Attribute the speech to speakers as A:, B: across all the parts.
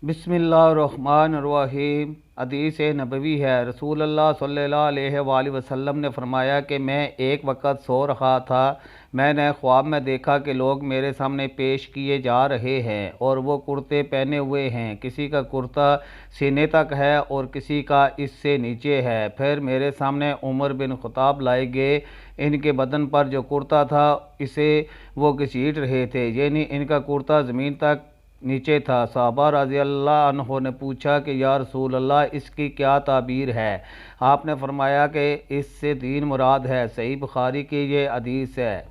A: बिस्मिल्लाहिर्रहमानिर्रहीम। हदीस नबवी है, रसूल अल्लाह सल्लल्लाहु अलैहि वसल्लम ने फरमाया कि मैं एक वक्त सो रहा था। मैंने ख्वाब में देखा कि लोग मेरे सामने पेश किए जा रहे हैं और वो कुर्ते पहने हुए हैं। किसी का कुर्ता सीने तक है और किसी का इससे नीचे है। फिर मेरे सामने उमर बिन ख़त्ताब लाए गए। इनके बदन पर जो कुर्ता था इसे वो घसीट रहे थे, यानी इनका कुर्ता ज़मीन तक नीचे था। सहाबा रज़ी अल्लाह अन्हो ने पूछा कि या रसूल अल्लाह, इसकी क्या ताबीर है? आपने फरमाया कि इससे दीन मुराद है। सही बुखारी की ये हदीस है।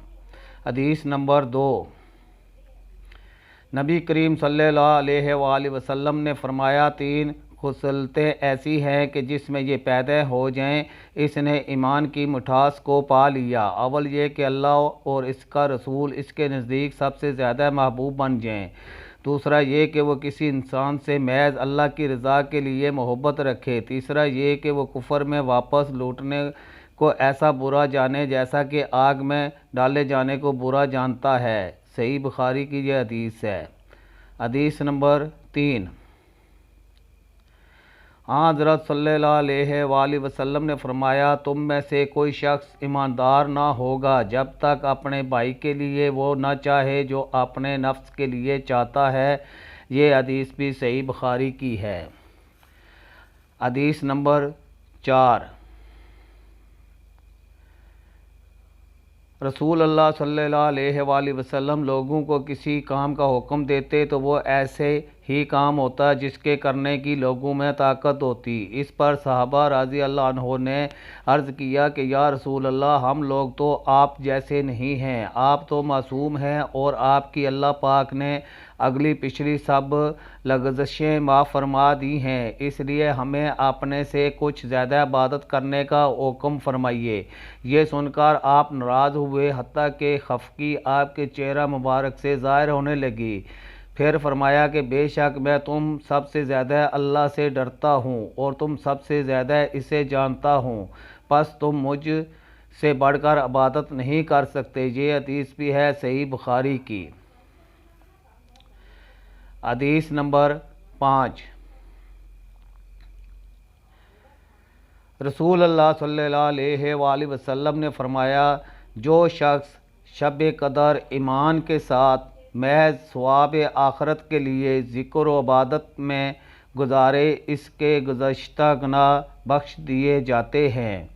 A: हदीस नंबर 2। नबी करीम सल्लल्लाहु अलैहि वसल्लम ने फरमाया, 3 खुसलतें ऐसी हैं कि जिसमें ये पैदा हो जाएं, इसने ईमान की मिठास को पा लिया। अव्वल ये कि अल्लाह और इसका रसूल इसके नज़दीक सबसे ज़्यादा महबूब बन जाएं। दूसरा ये कि वो किसी इंसान से महज अल्लाह की रज़ा के लिए मोहब्बत रखे। तीसरा ये कि वो कुफर में वापस लौटने को ऐसा बुरा जाने जैसा कि आग में डाले जाने को बुरा जानता है। सही बुखारी की यह हदीस है। हदीस नंबर 3। हज़रत सल्लल्लाहु अलैहि वसल्लम ने फरमाया, तुम में से कोई शख्स ईमानदार ना होगा जब तक अपने भाई के लिए वो न चाहे जो अपने नफ्स के लिए चाहता है। ये हदीस भी सही बुखारी की है। हदीस नंबर 4। रसूल अल्लाह सल्लल्लाहु अलैहि वसल्लम लोगों को किसी काम का हुक्म देते तो वो ऐसे ही काम होता जिसके करने की लोगों में ताकत होती। इस पर सहाबा रज़ी अल्लाह अन्हों ने अर्ज़ किया कि या रसूल अल्लाह, हम लोग तो आप जैसे नहीं हैं। आप तो मासूम हैं और आपकी अल्लाह पाक ने अगली पिछली सब लग़ज़शें माफ़ फरमा दी हैं, इसलिए हमें अपने से कुछ ज़्यादा इबादत करने का हुक्म फरमाइए। ये सुनकर आप नाराज़ हुए, हत्ता कि खफगी आपके चेहरा मुबारक से ज़ाहिर होने लगी। फिर फरमाया कि बेशक मैं तुम सबसे ज़्यादा अल्लाह से डरता हूँ और तुम सबसे ज़्यादा इसे जानता हूँ, बस तुम मुझ से बढ़कर इबादत नहीं कर सकते। ये हदीस भी है सही बुखारी की। हदीस नंबर 5। रसूल अल्लाह सल्लल्लाहु अलैहि वसल्लम ने फरमाया, जो शख्स शब कदर ईमान के साथ महज सवाब आखरत के लिए ज़िक्र व इबादत में गुजारे, इसके गुज़श्ता गुनाह बख्श दिए जाते हैं।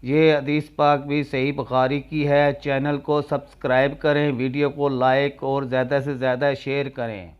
A: ये हदीस पाक भी सही बुखारी की है। चैनल को सब्सक्राइब करें, वीडियो को लाइक और ज़्यादा से ज़्यादा शेयर करें।